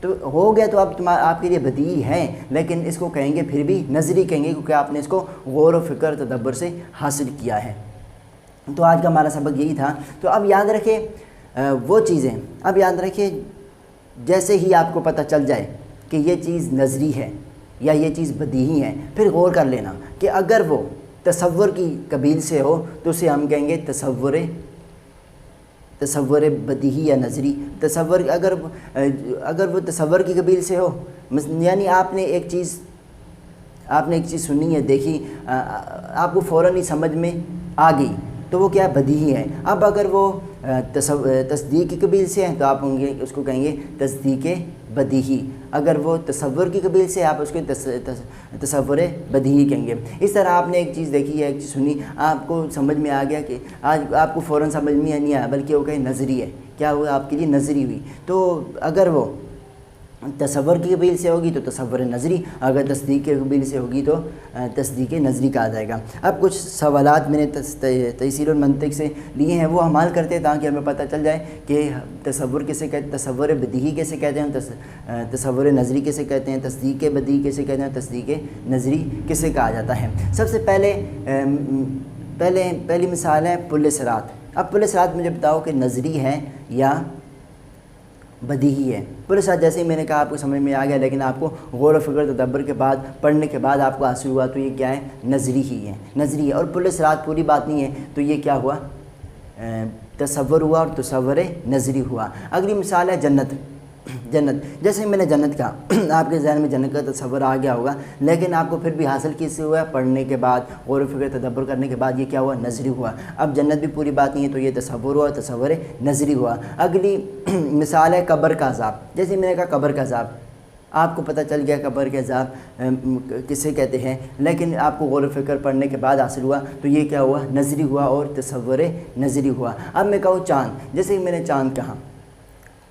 تو ہو گیا تو اب آپ کے لیے بدیہی ہے، لیکن اس کو کہیں گے پھر بھی نظری کہیں گے، کیونکہ آپ نے اس کو غور و فکر تدبر سے حاصل کیا ہے۔ تو آج کا ہمارا سبق یہی تھا۔ تو اب یاد رکھیں وہ چیزیں، اب یاد رکھیں جیسے ہی آپ کو پتہ چل جائے کہ یہ چیز نظری ہے یا یہ چیز بدیہی ہے، پھر غور کر لینا کہ اگر وہ تصور کی قبیل سے ہو تو اسے ہم کہیں گے تصور بدیہی یا نظری۔ تصور اگر وہ تصور کی قبیل سے ہو، یعنی آپ نے ایک چیز سنی ہے، دیکھی، آپ کو فوراً ہی سمجھ میں آ گئی، تو وہ کیا بدیہی ہے۔ اب اگر وہ تصدیق کی قبیل سے ہیں تو آپ اس کو کہیں گے تصدیق بدیہی۔ اگر وہ تصور کی قبیل سے آپ اس کو تصور بدیہی کہیں گے۔ اس طرح آپ نے ایک چیز دیکھی ہے، ایک چیز سنی، آپ کو سمجھ میں آ گیا کہ آج آپ کو فوراً سمجھ میں نہیں آیا، بلکہ وہ کہیں نظری ہے، کیا ہوا آپ کے لیے نظری ہوئی۔ تو اگر وہ تصور کی قبیل سے ہوگی تو تصور نظری، اگر تصدیق کے قبیل سے ہوگی تو تصدیق نظری کہا جائے گا۔ اب کچھ سوالات میں نے تیسیر المنطق سے لیے ہیں، وہ حمال کرتے ہیں تاکہ ہمیں پتہ چل جائے کہ تصور کیسے کہتے ہیں، تصور بدیہی کیسے کہتے ہیں، تصور نظری کیسے کہتے ہیں، تصدیق بدیہی کیسے کہتے ہیں، تصدیق نظری کیسے کہا جاتا ہے۔ سب سے پہلی مثال ہے پل صراط۔ اب پل صراط مجھے بتاؤ کہ نظری ہے یا بدیہی ہے۔ پل صراط جیسے ہی میں نے کہا آپ کو سمجھ میں آ گیا، لیکن آپ کو غور و فکر تدبر کے بعد پڑھنے کے بعد آپ کو حاصل ہوا تو یہ کیا ہے، نظری ہی ہے، نظری ہے۔ اور پل صراط پوری بات نہیں ہے، تو یہ کیا ہوا، تصور ہوا اور تصور نظری ہوا۔ اگلی مثال ہے جنت۔ جیسے میں نے جنت کہا، آپ کے ذہن میں جنت کا تصور آ گیا ہوگا، لیکن آپ کو پھر بھی حاصل کس سے ہوا، پڑھنے کے بعد، غور و فکر تدبر کرنے کے بعد یہ کیا ہوا، نظری ہوا۔ اب جنت بھی پوری بات نہیں ہے، تو یہ تصور ہوا، تصور نظری ہوا۔ اگلی مثال ہے قبر کا عذاب۔ جیسے میں نے کہا قبر کا عذاب، آپ کو پتہ چل گیا قبر کے عذاب کسے کہتے ہیں، لیکن آپ کو غور و فکر پڑھنے کے بعد حاصل ہوا تو یہ کیا ہوا، نظری ہوا اور تصور نظری ہوا۔ اب میں کہوں چاند، جیسے میں نے چاند کہا،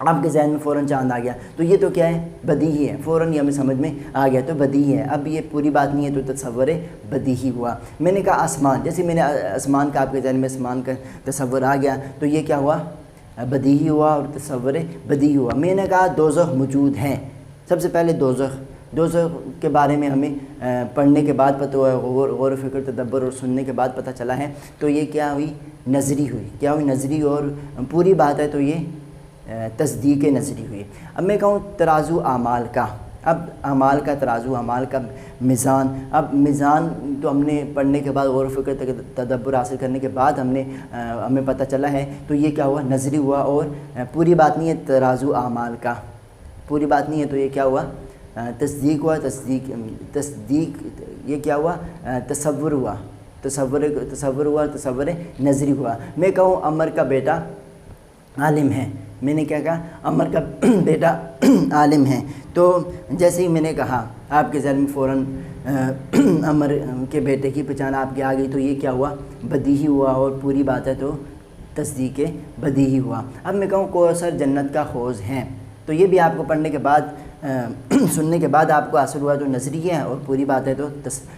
آپ کے ذہن میں فوراً چاند آ گیا، تو یہ تو کیا ہے، بدیہی ہے، فوراً یہ ہمیں سمجھ میں آ گیا تو بدیہی ہے۔ اب یہ پوری بات نہیں ہے تو تصور بدیہی ہوا۔ میں نے کہا آسمان، جیسے میں نے آسمان کا، آپ کے ذہن میں آسمان کا تصور آ گیا تو یہ کیا ہوا، بدیہی ہوا اور تصور بدیہی ہوا۔ میں نے کہا دوزخ موجود ہیں۔ سب سے پہلے دوزخ کے بارے میں ہمیں پڑھنے کے بعد پتہ ہوا، غور و فکر تدبر اور سننے کے بعد پتہ چلا ہے، تو یہ کیا ہوئی، نظری ہوئی، کیا ہوئی، نظری، اور پوری بات ہے تو یہ تصدیق نظری ہوئی۔ اب میں کہوں ترازو اعمال کا، اب اعمال کا ترازو، اعمال کا میزان۔ اب میزان تو ہم نے پڑھنے کے بعد، غور و فکر تدبر حاصل کرنے کے بعد ہمیں پتہ چلا ہے، تو یہ کیا ہوا، نظری ہوا، اور پوری بات نہیں ہے ترازو اعمال کا، پوری بات نہیں ہے تو یہ کیا ہوا، تصدیق ہوا، تصدیق یہ کیا ہوا، تصور ہوا، تصور ہوا، تصور نظری ہوا۔ میں کہوں عمر کا بیٹا عالم ہے، میں نے کیا کہا، عمر کا بیٹا عالم ہے، تو جیسے ہی میں نے کہا آپ کے ذہن میں فوراً عمر کے بیٹے کی پہچان آپ کے آ گئی، تو یہ کیا ہوا، بدیہی ہوا، اور پوری بات ہے تو تصدیق بدیہی ہوا۔ اب میں کہوں کوثر جنت کا حوض ہے، تو یہ بھی آپ کو پڑھنے کے بعد، سننے کے بعد آپ کو حاصل ہوا تو نظری ہے، اور پوری بات ہے تو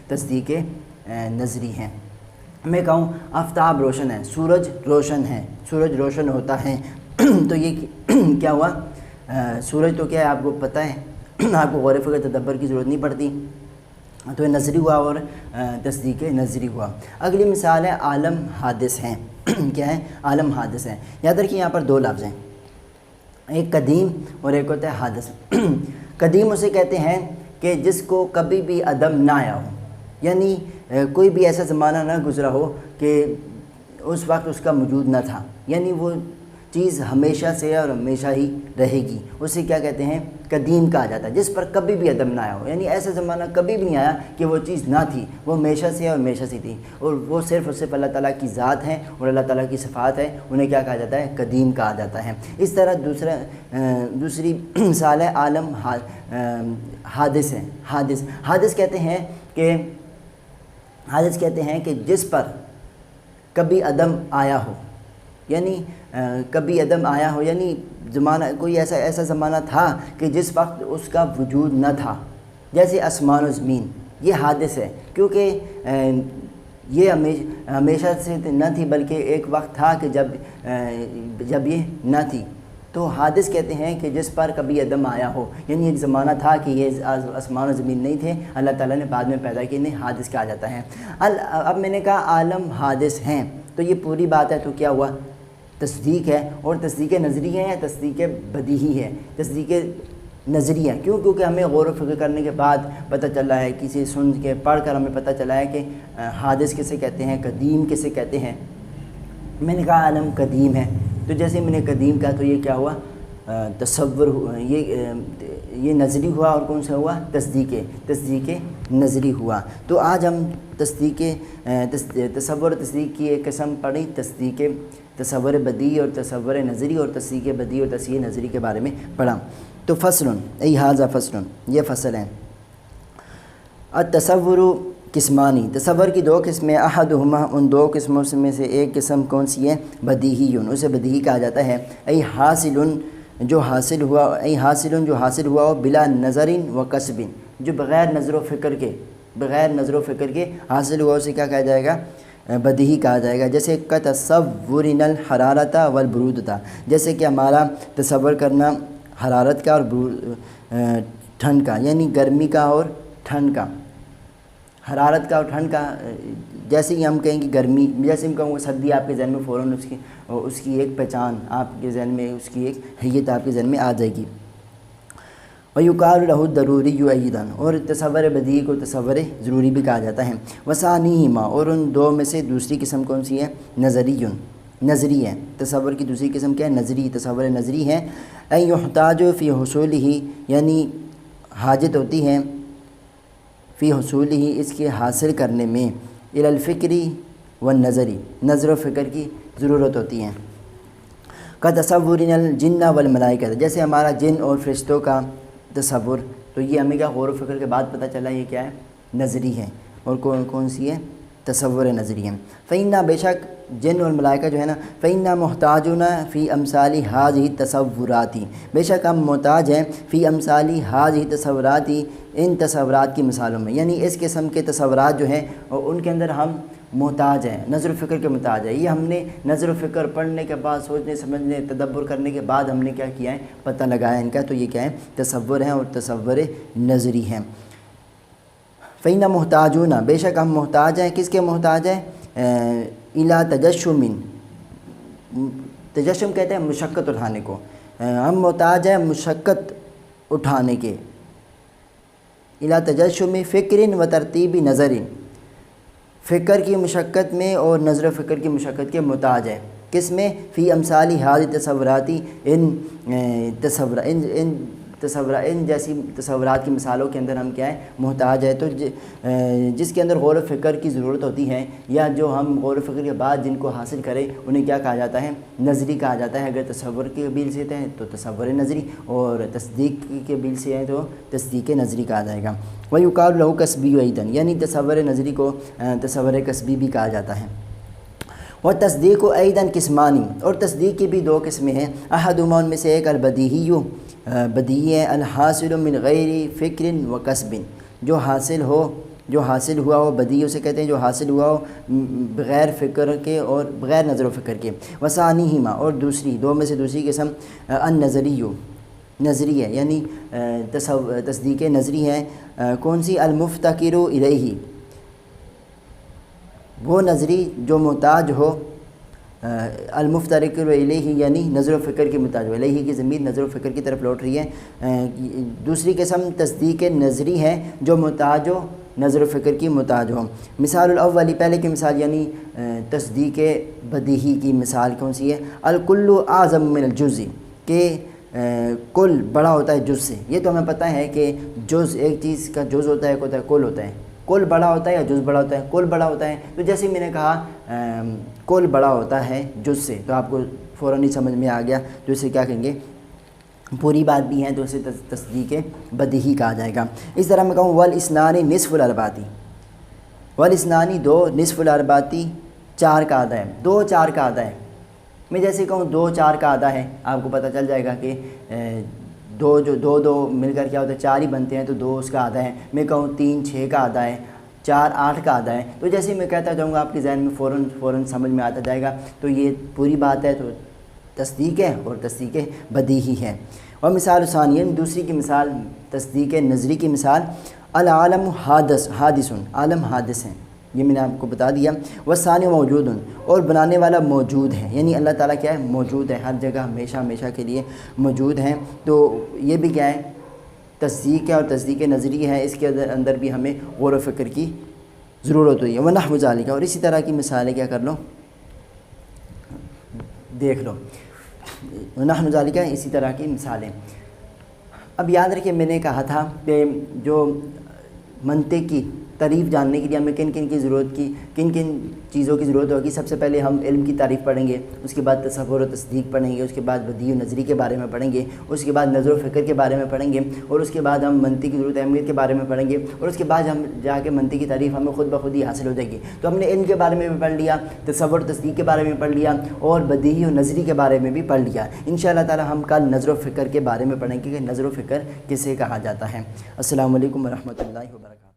تصدیق نظری ہے۔ میں کہوں آفتاب روشن ہے، سورج روشن ہے، سورج روشن ہوتا ہے، تو یہ کیا ہوا، سورج تو کیا ہے آپ کو پتہ ہے، آپ کو غور و فکر تدبر کی ضرورت نہیں پڑتی، تو یہ نظری ہوا اور تصدیق نظری ہوا۔ اگلی مثال ہے عالم حادث ہیں۔ کیا ہے، عالم حادث ہے۔ یاد رکھیے یہاں پر دو لفظ ہیں، ایک قدیم اور ایک ہوتا ہے حادث۔ قدیم اسے کہتے ہیں کہ جس کو کبھی بھی عدم نہ آیا ہو، یعنی کوئی بھی ایسا زمانہ نہ گزرا ہو کہ اس وقت اس کا وجود نہ تھا، یعنی وہ چیز ہمیشہ سے اور ہمیشہ ہی رہے گی، اسے کیا کہتے ہیں، قدیم کہا جاتا ہے، جس پر کبھی بھی عدم نہ آیا ہو، یعنی ایسا زمانہ کبھی بھی نہیں آیا کہ وہ چیز نہ تھی، وہ ہمیشہ سے اور ہمیشہ سے تھی، اور وہ صرف اور صرف اللہ تعالیٰ کی ذات ہے اور اللہ تعالیٰ کی صفات ہے، انہیں کیا کہا جاتا ہے، قدیم کہا جاتا ہے۔ اس طرح دوسری مثال ہے عالم حادث ہے۔ حادث کہتے ہیں کہ جس پر کبھی عدم آیا ہو، یعنی کبھی عدم آیا ہو، یعنی زمانہ، کوئی ایسا زمانہ تھا کہ جس وقت اس کا وجود نہ تھا، جیسے آسمان و زمین، یہ حادث ہے، کیونکہ یہ ہمیشہ سے نہ تھی، بلکہ ایک وقت تھا کہ جب یہ نہ تھی، تو حادث کہتے ہیں کہ جس پر کبھی عدم آیا ہو، یعنی ایک زمانہ تھا کہ یہ آسمان و زمین نہیں تھے، اللہ تعالیٰ نے بعد میں پیدا کیے، انہیں حادث کہا جاتا ہے۔ اب میں نے کہا عالم حادث ہیں، تو یہ پوری بات ہے، تو کیا ہوا؟ تصدیق ہے، اور تصدیق نظری ہے یا تصدیق بدیہی ہے؟ تصدیق نظری ہے، کیونکہ ہمیں غور و فکر کرنے کے بعد پتہ چلا ہے، کسی سن کے پڑھ کر ہمیں پتہ چلا ہے کہ حادث کسے کہتے ہیں، قدیم کسے کہتے ہیں۔ میں نے کہا عالم قدیم ہے، تو جیسے میں نے قدیم کہا تو یہ کیا ہوا؟ تصور، یہ نظری ہوا، اور کون سا ہوا؟ تصدیق نظری ہوا۔ تو آج ہم تصور تصدیق کی ایک قسم پڑھی، تصور بدیہی اور تصور نظری، اور تصدیق بدیہی اور تصدیق نظری کے بارے میں پڑھا۔ تو فصل، ای ھذا فصل، یہ فصل ہے۔ التصور قسمانی، تصور کی دو قسمیں، احدہما، ان دو قسموں میں سے ایک قسم کون سی ہے؟ بدیہی، اسے بدیہی کہا جاتا ہے۔ ای حاصل، جو حاصل ہوا ہو بلا نظر و قصب، جو بغیر نظر و فکر کے حاصل ہوا، اسے کیا کہا جائے گا؟ بدیہی کہا جائے گا۔ جیسے کتصورنا الحرارۃ والبرودۃ، جیسے کہ ہمارا تصور کرنا حرارت کا اور ٹھنڈ کا، یعنی گرمی کا اور ٹھنڈ کا، حرارت کا اور ٹھنڈ کا۔ جیسے ہی ہم کہیں کہ گرمی، جیسے ہم کہوں گے سردی، آپ کے ذہن میں فوراً اس کی ایک پہچان آپ کے ذہن میں، اس کی ایک حیت آپ کے ذہن میں آ جائے گی۔ وَيُقَالُ لَهُ الضَّرُورِيُّ أَيْضًا، اور تصور بدیہی کو تصور ضروری بھی کہا جاتا ہے۔ وَثَانِيهِمَا، اور ان دو میں سے دوسری قسم کون سی ہے؟ نظری ہے۔ تصور کی دوسری قسم کیا ہے؟ نظری، تصور نظری ہے۔ أَن يُحْتَاجُ فِي حُصُولِهِ، یعنی حاجت ہوتی ہے فی حصولہ، اس کے حاصل کرنے میں، الی الفکری والنظری، نظر و فکر کی ضرورت ہوتی ہے۔ کتصورنا الجن والملائکہ، جیسے ہمارا جن اور فرشتوں کا تصور، تو یہ ہمیں کیا غور و فکر کے بعد پتہ چلا یہ کیا ہے؟ نظری ہے۔ اور کون سی ہے؟ تصور نظری ہے۔ فإنا، بے شک جن اور ملائکہ جو ہے نا، فإنا محتاجون فی امثال هذه التصورات، بے شک ہم محتاج ہیں فی امثال هذه التصورات، ان تصورات کی مثالوں میں، یعنی اس قسم کے تصورات جو ہیں اور ان کے اندر ہم محتاج ہیں، نظر و فکر کے محتاج ہیں۔ یہ ہم نے نظر و فکر پڑھنے کے بعد، سوچنے سمجھنے تدبر کرنے کے بعد ہم نے کیا کیا ہے؟ پتہ لگایا ان کا، تو یہ کیا ہے؟ تصور ہیں، اور تصور نظری ہیں۔ فإنا محتاجون، بے شک ہم محتاج ہیں، کس کے محتاج ہیں؟ الی تجشم، تجشم کہتے ہیں مشقت اٹھانے کو، ہم محتاج ہیں مشقت اٹھانے کے، الی تجشم فکر و ترتیب نظر، فکر کی مشقت میں اور نظر و فکر کی مشقت کے محتاج ہے۔ کس میں؟ فی امثال هذه التصورات، ان جیسی تصورات کی مثالوں کے اندر ہم کیا ہے؟ محتاج ہے۔ تو جس کے اندر غور و فکر کی ضرورت ہوتی ہے، یا جو ہم غور و فکر کے بعد جن کو حاصل کریں، انہیں کیا کہا جاتا ہے؟ نظری کہا جاتا ہے۔ اگر تصور کے قبیل سے ہیں تو تصور نظری، اور تصدیق کے قبیل سے ہیں تو تصدیق نظری کہا جائے گا۔ وَيُقَالُ لَهُ قَصْبِيُّ أَيْضًا، یعنی تصور نظری کو تصور قصبی بھی کہا جاتا ہے۔ وَالتَّصْدِيقُ أَيْضًا قِسْمَانِ، اور تصدیق کی بھی دو قسمیں ہیں۔ احدہما، ان میں سے ایک البدیہی، بدیہی ہے، الحاصل من غیر فکر و قصب، جو حاصل ہوا ہو، بدیہی اسے کہتے ہیں جو حاصل ہوا ہو بغیر فکر کے اور بغیر نظر و فکر کے۔ وثانیہما، اور دو میں سے دوسری قسم النظری، نظری ہے، یعنی تصدیق نظری ہے۔ کون سی؟ المفتقر الیہ، وہ نظری جو محتاج ہو، المفتقر الیہ یعنی نظر و فکر کی محتاج ہو، الیہ کی ضمیر نظر و فکر کی طرف لوٹ رہی ہے۔ دوسری قسم تصدیق نظری ہے جو محتاج ہو، نظر و فکر کی محتاج ہو۔ مثال الاولی، پہلے کی مثال یعنی تصدیق بدیہی کی مثال کون سی ہے؟ الکل اعظم من الجزء، کہ کل بڑا ہوتا ہے جز سے۔ یہ تو ہمیں پتہ ہے کہ جز ایک چیز کا جز ہوتا ہے، ایک ہوتا ہے کل ہوتا ہے، کل بڑا ہوتا ہے یا جز بڑا ہوتا ہے؟ کل بڑا ہوتا ہے۔ تو جیسے میں نے کہا کل بڑا ہوتا ہے جز سے، تو آپ کو فوراً ہی سمجھ میں آ گیا، تو اسے کیا کہیں گے؟ پوری بات بھی ہے، تو اسے تصدیق بدیہی کہا جائے گا۔ اس طرح میں کہوں والاثنان نصف الاربعاتی، والاثنان دو، نصف الاربعاتی چار کا آدھا ہے، دو چار کا آدھا ہے۔ میں جیسے کہوں دو چار کا آدھا ہے، آپ کو پتہ چل جائے گا کہ دو مل کر کیا ہوتا ہے؟ چار ہی بنتے ہیں، تو دو اس کا آدھا ہے۔ میں کہوں تین چھ کا آدھا ہے، چار آٹھ کا آدھا ہے، تو جیسے میں کہتا جاؤں گا آپ کے ذہن میں فوراً سمجھ میں آتا جائے گا۔ تو یہ پوری بات ہے، تو تصدیق ہے اور تصدیق بدیہی ہے۔ اور مثال ثانیہ، دوسری کی مثال تصدیق نظری کی مثال، العالم حادث، عالم حادث ہیں، یہ میں نے آپ کو بتا دیا۔ والثانی موجود، اور بنانے والا موجود ہے، یعنی اللہ تعالیٰ کیا ہے؟ موجود ہے، ہر جگہ ہمیشہ ہمیشہ کے لیے موجود ہیں۔ تو یہ بھی کیا ہے؟ تصدیق ہے اور تصدیق نظری ہے، اس کے اندر بھی ہمیں غور و فکر کی ضرورت ہوئی ہے۔ ونحو ذالک، اور اسی طرح کی مثالیں کیا کر لو، دیکھ لو۔ ونحو ذالک، اسی طرح کی مثالیں۔ اب یاد رکھیں میں نے کہا تھا کہ جو منطق کی تعریف جاننے کے لیے ہمیں کن کن کی ضرورت کی، کن کن چیزوں کی ضرورت ہوگی۔ سب سے پہلے ہم علم کی تعریف پڑھیں گے، اس کے بعد تصور و تصدیق پڑھیں گے، اس کے بعد بدیع و نظری کے بارے میں پڑھیں گے، اس کے بعد نظر و فکر کے بارے میں پڑھیں گے، اور اس کے بعد ہم منطق کی ضرورت اہمیت کے بارے میں پڑھیں گے، اور اس کے بعد ہم جا کے منطق کی تعریف ہمیں خود بخود ہی حاصل ہو جائے گی۔ تو ہم نے علم کے بارے میں بھی پڑھ لیا، تصور و تصدیق کے بارے میں پڑھ لیا، اور بدیع و نظری کے بارے میں بھی پڑھ لیا۔ انشاءاللہ تعالی ہم کل نظر و فکر کے بارے میں پڑھیں گے کہ نظر و فکر کسے کہا جاتا ہے۔ السلام علیکم ورحمۃ اللہ وبرکاتہ۔